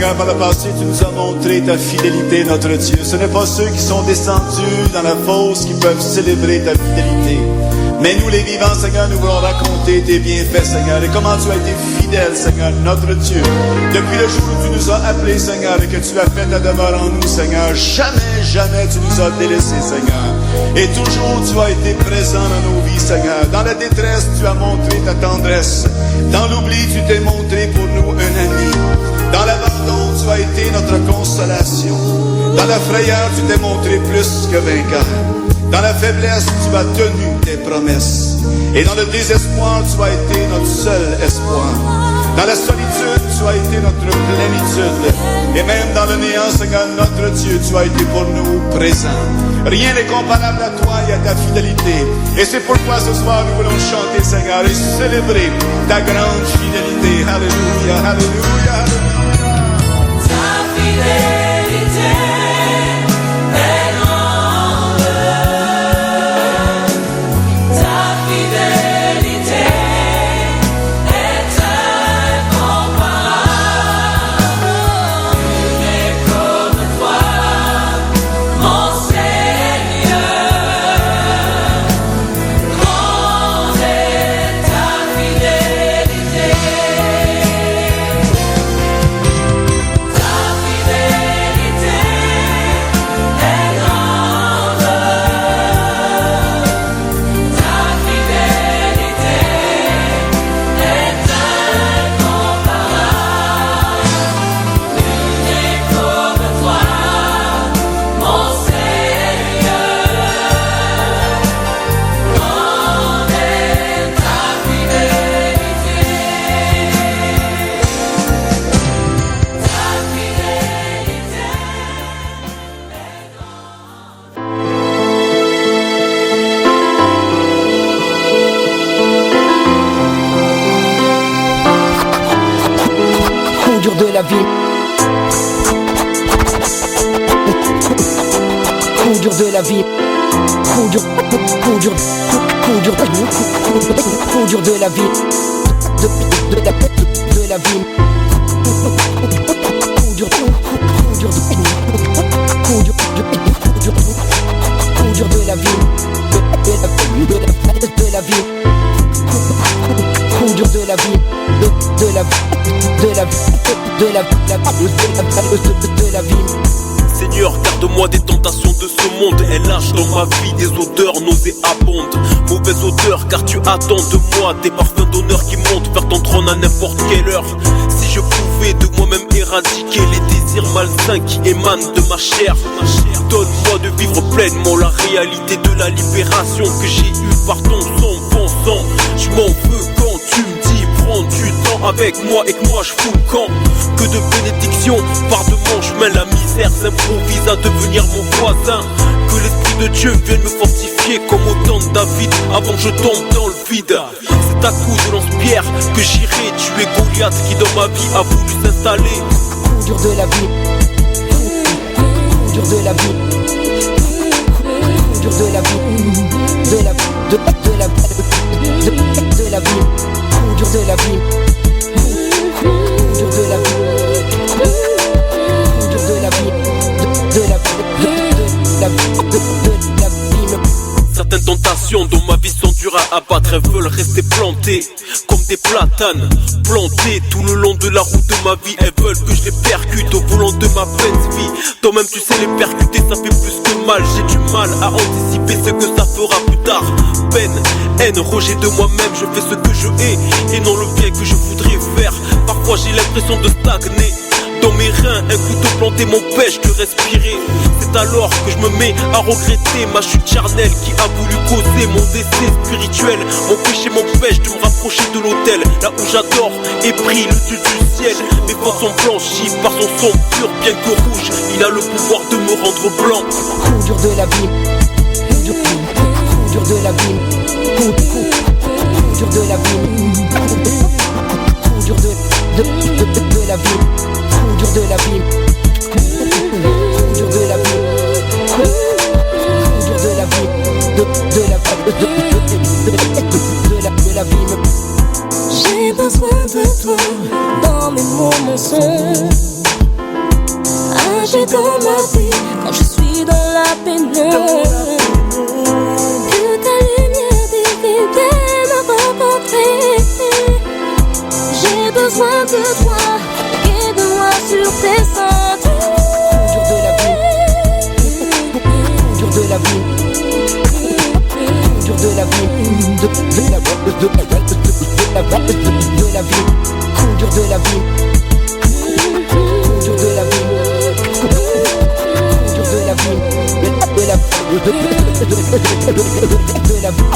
Seigneur, par le passé, tu nous as montré ta fidélité, notre Dieu. Ce n'est pas ceux qui sont descendus dans la fosse qui peuvent célébrer ta fidélité. Mais nous, les vivants, Seigneur, nous voulons raconter tes bienfaits, Seigneur, et comment tu as été fidèle, Seigneur, notre Dieu. Depuis le jour où tu nous as appelés, Seigneur, et que tu as fait ta demeure en nous, Seigneur, jamais, jamais tu nous as délaissés, Seigneur. Et toujours tu as été présent dans nos vies, Seigneur. Dans la détresse, tu as montré ta tendresse. Dans l'oubli, tu t'es montré pour nous un ami. Dans l'abandon, tu as été notre consolation. Dans la frayeur, tu t'es montré plus que vainqueur. Dans la faiblesse, tu as tenu tes promesses. Et dans le désespoir, tu as été notre seul espoir. Dans la solitude, tu as été notre plénitude. Et même dans le néant, Seigneur, notre Dieu, tu as été pour nous présent. Rien n'est comparable à toi et à ta fidélité. Et c'est pourquoi ce soir, nous voulons chanter, Seigneur, et célébrer ta grande fidélité. Alléluia, alléluia, alléluia. Ta fidélité. De la vie, coup dur de la vie, coup dur de la vie, de la vie, coup dur de la vie, de la vie, coup dur de la vie, de la vie. Seigneur, garde-moi des tentations de ce monde. Elle lâche dans ma vie des odeurs nauséabondes. Mauvaise odeur car tu attends de moi des parfums d'honneur qui montent vers ton trône à n'importe quelle heure. Si je pouvais de moi-même éradiquer les désirs malsains qui émanent de ma chair, donne-moi de vivre pleinement la réalité de la libération que j'ai eue par ton sang, bon sang. Je m'en veux quand tu me dis prends du temps avec moi et que moi je fous le camp. Que de bénédictions par de mon chemin, la misère s'improvise à devenir mon voisin. Que l'esprit de Dieu vienne me fortifier comme au temps de David avant que je tombe dans le vide. C'est à coup de lance-pierre que j'irai tuer Goliath qui dans ma vie a voulu s'installer. Coup dur de la vie, coup dur de la vie, coup dur de la vie, de la vie, de la vie, coup dur de la vie, coup dur de la vie, coup dur de la vie, de la vie. Certaines tentations dans ma vie sont dures à abattre. Elles veulent rester plantées comme des platanes, plantées tout le long de la route de ma vie. Elles veulent que je les percute au volant de ma petite vie. Toi-même tu sais les percuter, ça fait plus que mal. J'ai du mal à anticiper ce que ça fera plus tard. Peine, haine, rejet de moi-même. Je fais ce que je hais et non le bien que je voudrais faire. Parfois j'ai l'impression de stagner. Dans mes reins, un couteau planté m'empêche de respirer. C'est alors que je me mets à regretter ma chute charnelle qui a voulu causer mon décès spirituel. Mon péché m'empêche de me rapprocher de l'autel, là où j'adore et prie le Dieu du ciel. Mes forces sont blanchies par son sang pur, bien que rouge. Il a le pouvoir de me rendre blanc. Coup dur de la vie, coup dur de la vie, coup dur de la vie, coup dur de la vie. Coup dur de la vie, coup dur de la vie, coup dur de la vie, de la vie. J'ai besoin de toi dans mes moments sombres. dans ma vie quand je suis dans la pénombre. Que ta lumière divine vienne me rencontrer. J'ai besoin de toi, guide-moi sur tes sentiers. Dur de la vie, dur de la vie, de la vie, de la vie, coup dur de la vie, dur de la vie, dur de la vie, de la vie.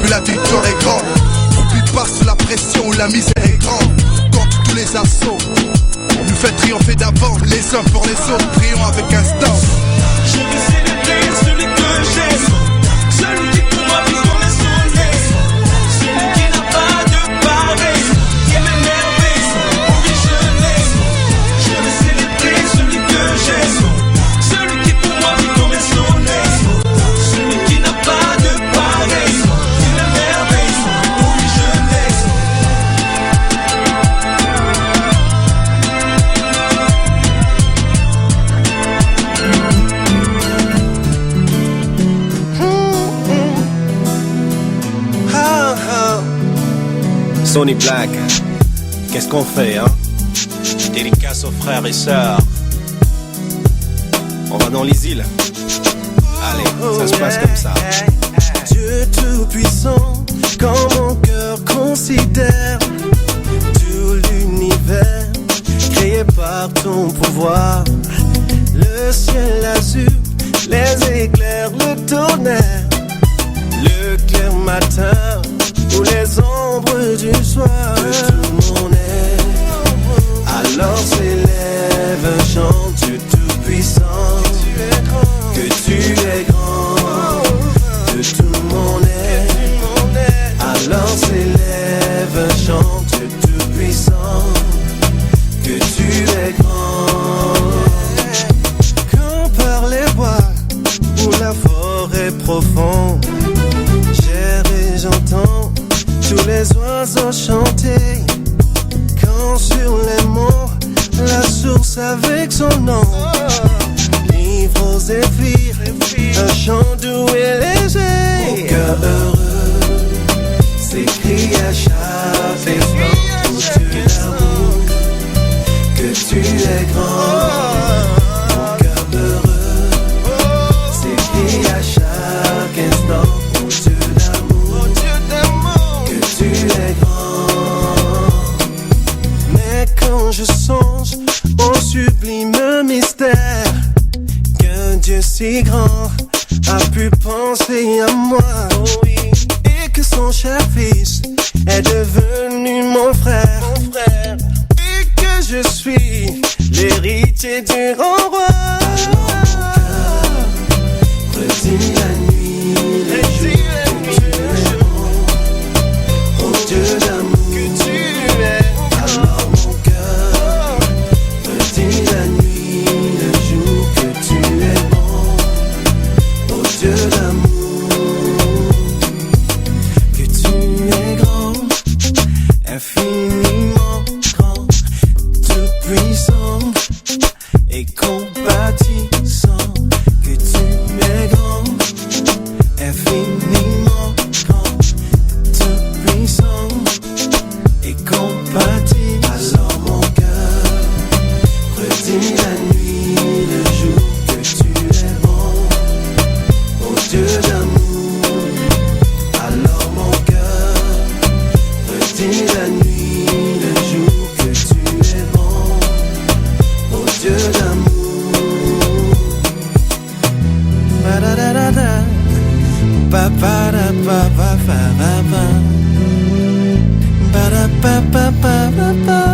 Plus la victoire est grande. Oublie pas sous la pression où la misère est grande. Quand tous les assauts. Nous fait triompher d'avant, les uns pour les autres, prions avec instance. Je veux célébrer celui que j'aime, celui qui pour moi vit comme un soleil, celui qui n'a pas de pareil, qui m'émerveille, oui je l'aime. Je veux célébrer celui que j'aime, celui qui pour moi vit comme un soleil, celui qui n'a pas de pareil, qui m'émerveille, oui je l'aime. Sony Black, qu'est-ce qu'on fait, hein? Dédicace aux frères et sœurs. On va dans les îles. Allez, ça se passe comme ça. Dieu tout-puissant, quand mon cœur considère tout l'univers créé par ton pouvoir, le ciel azur, les éclairs, le tonnerre, le clair matin ou les ombres du soir, de tout mon être. Alors s'élève un chant, Dieu tout-puissant, que tu es grand, de tout mon être. Alors s'élève un chant, Dieu tout-puissant, que tu es grand. Quand par les bois ou la forêt profonde, j'erre et j'entends tous les oiseaux chanter. Quand sur les monts, la source avec son nom livre aux zéphyrs un chant doux et léger. Mon cœur heureux s'écrie à chaque instant, pour Dieu d'amour, que tu es grand. Mon cœur heureux s'écrie à chaque instant, pour Dieu d'amour, que tu es grand. Mais quand je songe au sublime mystère qu'un Dieu si grand a pu penser à moi, oh oui, et que son cher fils est devenu mon frère, et que je suis l'héritier du grand roi. Redis la nuit, les jours, oh Dieu d'amour, que tu es. Alors mon cœur redit la nuit, le jour, que tu es bon, oh Dieu d'amour, que tu es grand, infiniment grand, tout puissant et compatissant, que tu es grand, infiniment grand, tout puissant et compatissant. Alors mon cœur redit la nuit, le jour, que tu es bon, oh Dieu d'amour. Alors mon cœur redit la nuit, le jour, que tu es bon, oh Dieu d'amour. Ba-da-da-da-da, ba-ba-da-ba-ba-ba-ba-ba, ba-da-ba-ba-ba-ba-ba,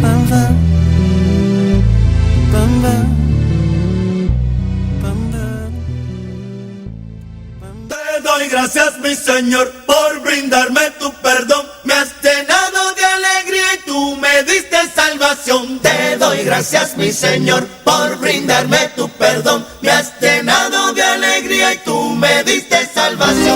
ba-ba, ba-ba, ba-ba. Te doy gracias, mi Señor, por brindarme tu perdón. Me has llenado de alegría y tú me diste salvación. Te doy gracias, mi Señor, por brindarme tu perdón. Me has llenado de alegría y tú me diste salvación.